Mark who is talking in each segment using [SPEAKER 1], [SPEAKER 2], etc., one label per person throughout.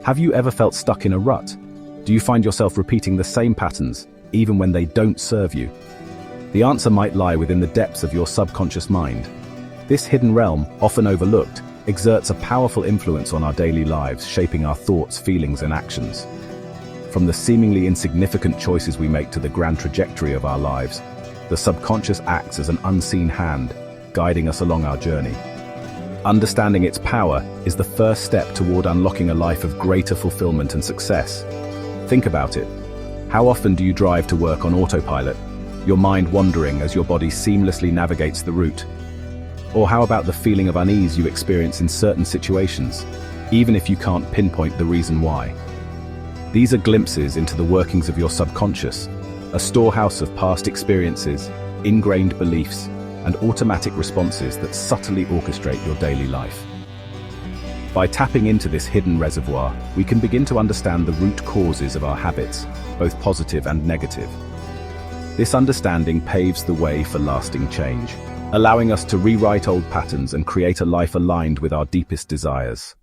[SPEAKER 1] Have you ever felt stuck in a rut? Do you find yourself repeating the same patterns, even when they don't serve you? The answer might lie within the depths of your subconscious mind. This hidden realm, often overlooked, exerts a powerful influence on our daily lives, shaping our thoughts, feelings, and actions. From the seemingly insignificant choices we make to the grand trajectory of our lives, the subconscious acts as an unseen hand, guiding us along our journey. Understanding its power is the first step toward unlocking a life of greater fulfillment and success. Think about it. How often do you drive to work on autopilot, your mind wandering as your body seamlessly navigates the route? Or how about the feeling of unease you experience in certain situations, even if you can't pinpoint the reason why? These are glimpses into the workings of your subconscious, a storehouse of past experiences, ingrained beliefs, and automatic responses that subtly orchestrate your daily life. By tapping into this hidden reservoir, we can begin to understand the root causes of our habits, both positive and negative. This understanding paves the way for lasting change, allowing us to rewrite old patterns and create a life aligned with our deepest desires.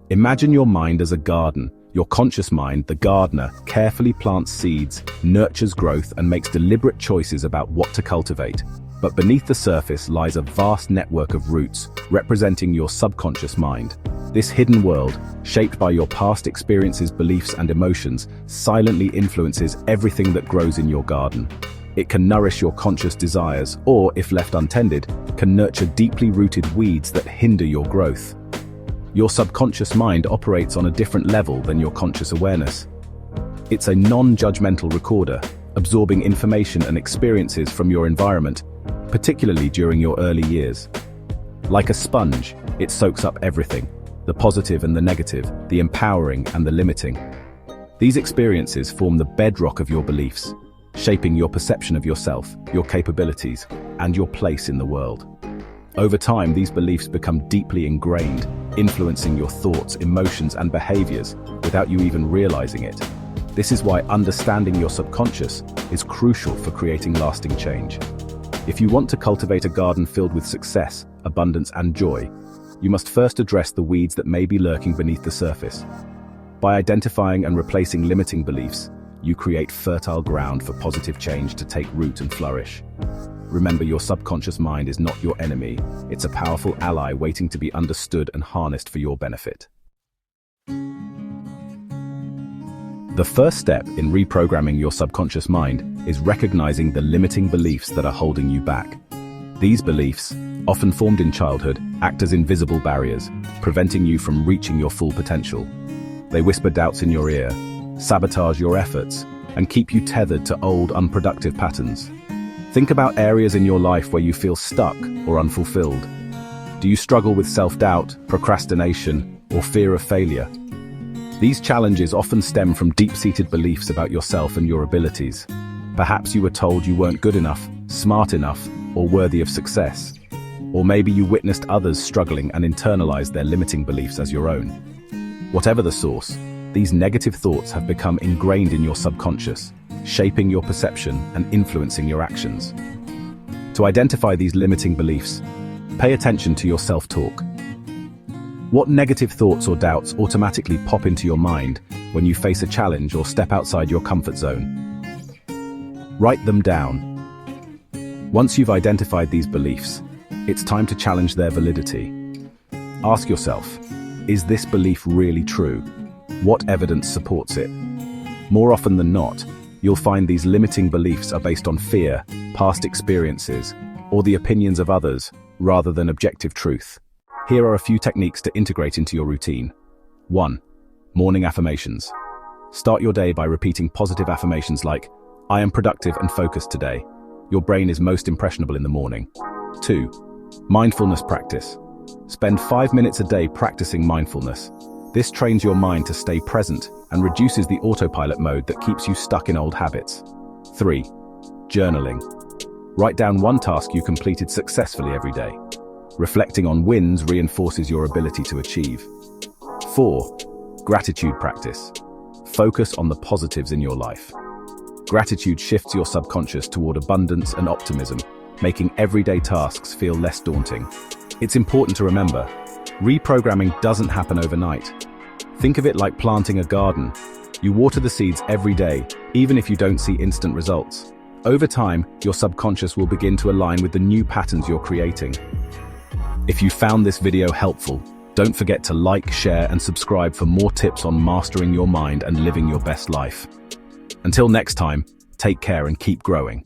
[SPEAKER 1] Imagine your mind as a garden. Your conscious mind, the gardener, carefully plants seeds, nurtures growth, and makes deliberate choices about what to cultivate. But beneath the surface lies a vast network of roots, representing your subconscious mind. This hidden world, shaped by your past experiences, beliefs, and emotions, silently influences everything that grows in your garden. It can nourish your conscious desires, or, if left untended, can nurture deeply rooted weeds that hinder your growth. Your subconscious mind operates on a different level than your conscious awareness. It's a non-judgmental recorder, absorbing information and experiences from your environment, particularly during your early years. Like a sponge, it soaks up everything, the positive and the negative, the empowering and the limiting. These experiences form the bedrock of your beliefs, shaping your perception of yourself, your capabilities, and your place in the world. Over time, these beliefs become deeply ingrained, influencing your thoughts, emotions, and behaviors without you even realizing it. This is why understanding your subconscious is crucial for creating lasting change. If you want to cultivate a garden filled with success, abundance, and joy, you must first address the weeds that may be lurking beneath the surface. By identifying and replacing limiting beliefs, you create fertile ground for positive change to take root and flourish. Remember, your subconscious mind is not your enemy. It's a powerful ally waiting to be understood and harnessed for your benefit. The first step in reprogramming your subconscious mind is recognizing the limiting beliefs that are holding you back. These beliefs, often formed in childhood, act as invisible barriers, preventing you from reaching your full potential. They whisper doubts in your ear, sabotage your efforts, and keep you tethered to old, unproductive patterns. Think about areas in your life where you feel stuck or unfulfilled. Do you struggle with self-doubt, procrastination, or fear of failure? These challenges often stem from deep-seated beliefs about yourself and your abilities. Perhaps you were told you weren't good enough, smart enough, or worthy of success. Or maybe you witnessed others struggling and internalized their limiting beliefs as your own. Whatever the source, these negative thoughts have become ingrained in your subconscious, shaping your perception and influencing your actions. To identify these limiting beliefs, pay attention to your self-talk. What negative thoughts or doubts automatically pop into your mind when you face a challenge or step outside your comfort zone? Write them down. Once you've identified these beliefs, it's time to challenge their validity. Ask yourself, is this belief really true? What evidence supports it? More often than not, you'll find these limiting beliefs are based on fear, past experiences, or the opinions of others, rather than objective truth. Here are a few techniques to integrate into your routine. 1. Morning affirmations. Start your day by repeating positive affirmations like, "I am productive and focused today." Your brain is most impressionable in the morning. 2. Mindfulness practice. Spend 5 minutes a day practicing mindfulness. This trains your mind to stay present and reduces the autopilot mode that keeps you stuck in old habits. 3. Journaling. Write down one task you completed successfully every day. Reflecting on wins reinforces your ability to achieve. 4. Gratitude practice. Focus on the positives in your life. Gratitude shifts your subconscious toward abundance and optimism, making everyday tasks feel less daunting. It's important to remember, Reprogramming doesn't happen overnight. Think of it like planting a garden. You water the seeds every day, even if you don't see instant results. Over time, your subconscious will begin to align with the new patterns you're creating. If you found this video helpful, don't forget to like, share, and subscribe for more tips on mastering your mind and living your best life. Until next time, take care and keep growing.